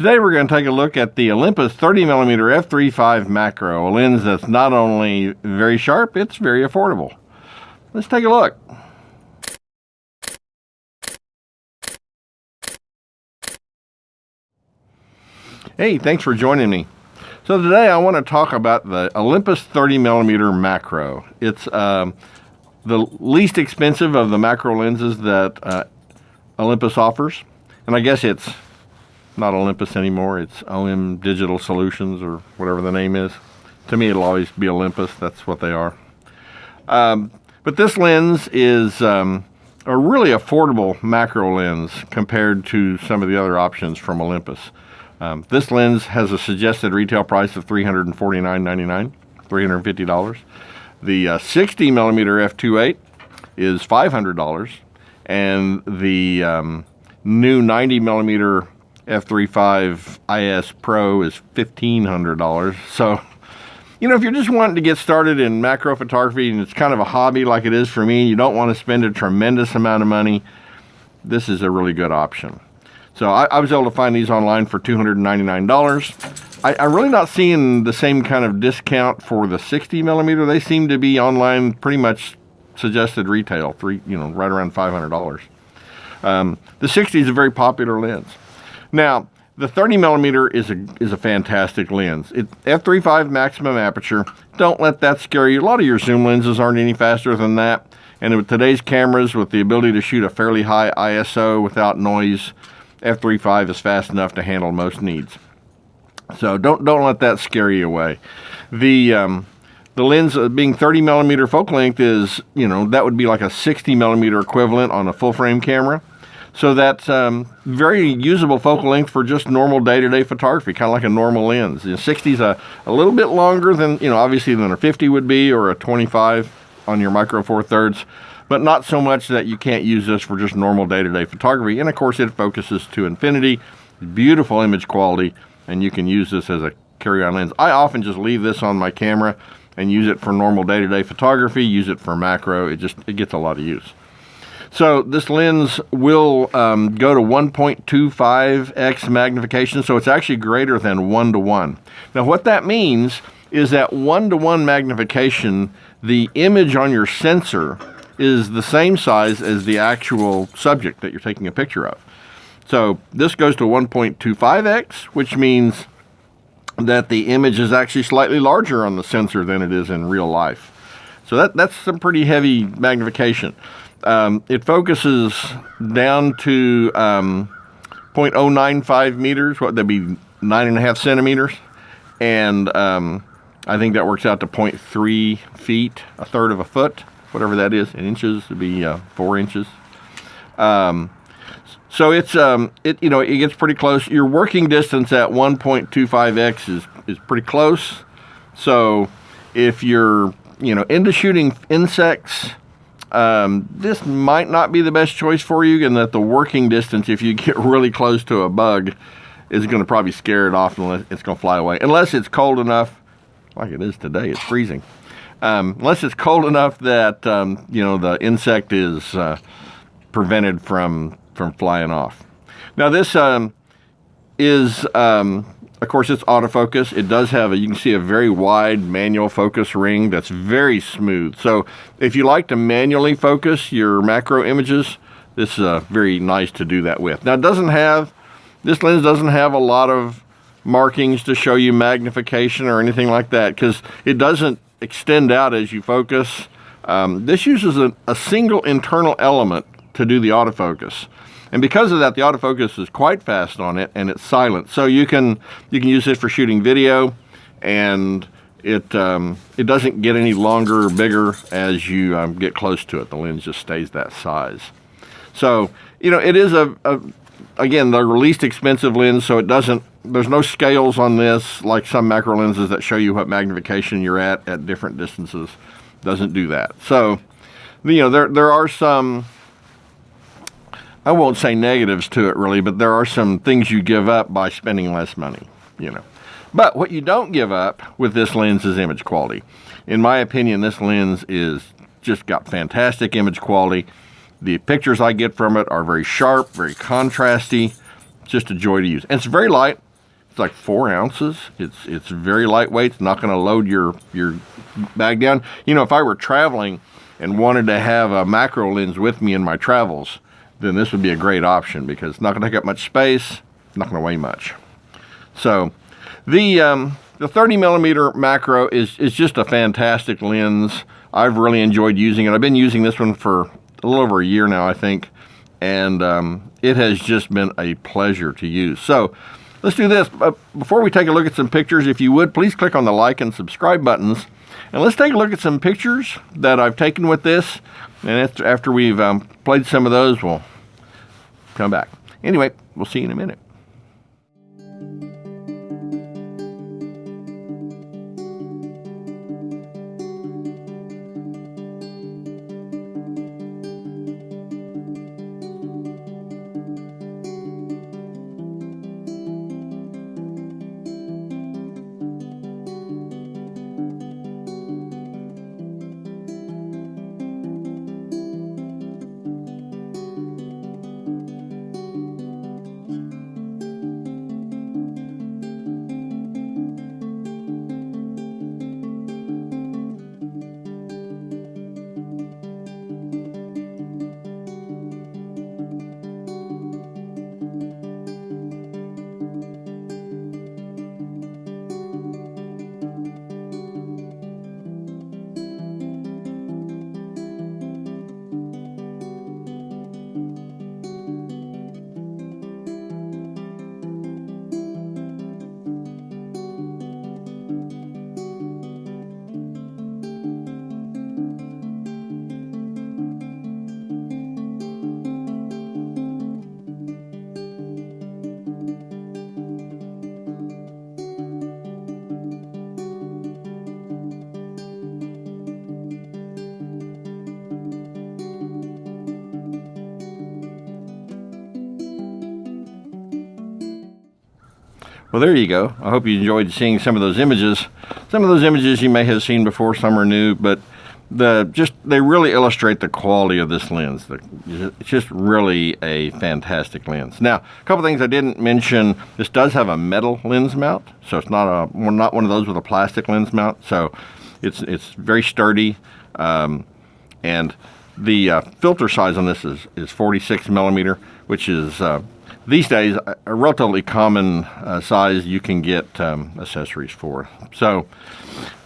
Today we're going to take a look at the Olympus 30mm f3.5 macro, a lens that's not only very sharp, it's very affordable. Let's take a look. Hey, thanks for joining me. So today I want to talk about the Olympus 30mm macro. It's the least expensive of the macro lenses that Olympus offers. And I guess it's not Olympus anymore. It's OM Digital Solutions or whatever the name is. To me, it'll always be Olympus. That's what they are. But this lens is a really affordable macro lens compared to some of the other options from Olympus. This lens has a suggested retail price of $349.99, $350. The 60mm f2.8 is $500, and the new 90mm f3.5 IS Pro is $1,500. So, you know, if you're just wanting to get started in macro photography and it's kind of a hobby like it is for me, you don't want to spend a tremendous amount of money, this is a really good option. So I was able to find these online for $299. I'm really not seeing the same kind of discount for the 60mm. They seem to be online pretty much suggested retail, right around $500. The 60 is a very popular lens. Now, the 30mm is a fantastic lens. f3.5 maximum aperture. Don't let that scare you. A lot of your zoom lenses aren't any faster than that. And with today's cameras, with the ability to shoot a fairly high ISO without noise, f3.5 is fast enough to handle most needs. So don't let that scare you away. The lens being 30mm focal length is, that would be like a 60mm equivalent on a full frame camera. So that's very usable focal length for just normal day-to-day photography, kind of like a normal lens. The 60 is a little bit longer than, obviously than a 50 would be, or a 25 on your micro four thirds, but not so much that you can't use this for just normal day-to-day photography. And of course it focuses to infinity, beautiful image quality, and you can use this as a carry-on lens. I often just leave this on my camera and use it for normal day-to-day photography, use it for macro. It gets a lot of use. So this lens will go to 1.25x magnification, so it's actually greater than 1:1. Now what that means is that 1:1 magnification, the image on your sensor is the same size as the actual subject that you're taking a picture of. So this goes to 1.25x, which means that the image is actually slightly larger on the sensor than it is in real life. So that's some pretty heavy magnification. It focuses down to 0.095 meters, what that'd be 9.5 centimeters. And I think that works out to 0.3 feet, a third of a foot, whatever that is. In inches would be 4 inches. So it's it gets pretty close. Your working distance at 1.25x is pretty close. So if you're into shooting insects, this might not be the best choice for you, and that the working distance, if you get really close to a bug, is going to probably scare it off and it's going to fly away. Unless it's cold enough, like it is today, it's freezing. Unless it's cold enough that, the insect is prevented from flying off. Now this is, of course, it's autofocus. It does have you can see a very wide manual focus ring that's very smooth. So if you like to manually focus your macro images, this is very nice to do that with. Now this lens doesn't have a lot of markings to show you magnification or anything like that, because it doesn't extend out as you focus. This uses a single internal element to do the autofocus. And because of that, the autofocus is quite fast on it, and it's silent. So you can use it for shooting video, and it doesn't get any longer or bigger as you get close to it. The lens just stays that size. So it is again, the least expensive lens. So there's no scales on this like some macro lenses that show you what magnification you're at different distances. Doesn't do that. So there are some, I won't say negatives to it really, but there are some things you give up by spending less money, But what you don't give up with this lens is image quality. In my opinion, this lens is just got fantastic image quality. The pictures I get from it are very sharp, very contrasty, just a joy to use. And it's very light. It's like 4 ounces. It's very lightweight. It's not going to load your bag down. You know, if I were traveling and wanted to have a macro lens with me in my travels, then this would be a great option because it's not going to take up much space, not going to weigh much. So the 30 millimeter macro is just a fantastic lens. I've really enjoyed using it. I've been using this one for a little over a year now, I think, and it has just been a pleasure to use. So let's do this. Before we take a look at some pictures, if you would, please click on the like and subscribe buttons, and let's take a look at some pictures that I've taken with this, and after we've played some of those, we'll come back. Anyway, we'll see you in a minute. Well, there you go. I hope you enjoyed seeing some of those images. Some of those images you may have seen before, some are new, but they really illustrate the quality of this lens. It's just really a fantastic lens. Now, a couple things I didn't mention. This does have a metal lens mount, so it's not one of those with a plastic lens mount. So it's very sturdy, and the filter size on this is 46 millimeter, which is these days a relatively common size you can get accessories for. So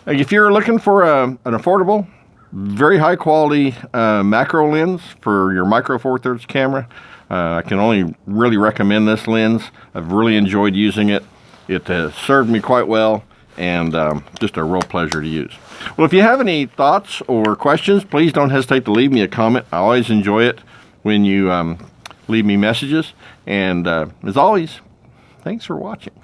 if you're looking for an affordable, very high quality macro lens for your micro four thirds camera, I can only really recommend this lens. I've really enjoyed using it. It has served me quite well, and just a real pleasure to use. Well, if you have any thoughts or questions, please don't hesitate to leave me a comment. I always enjoy it when you leave me messages. And as always, thanks for watching.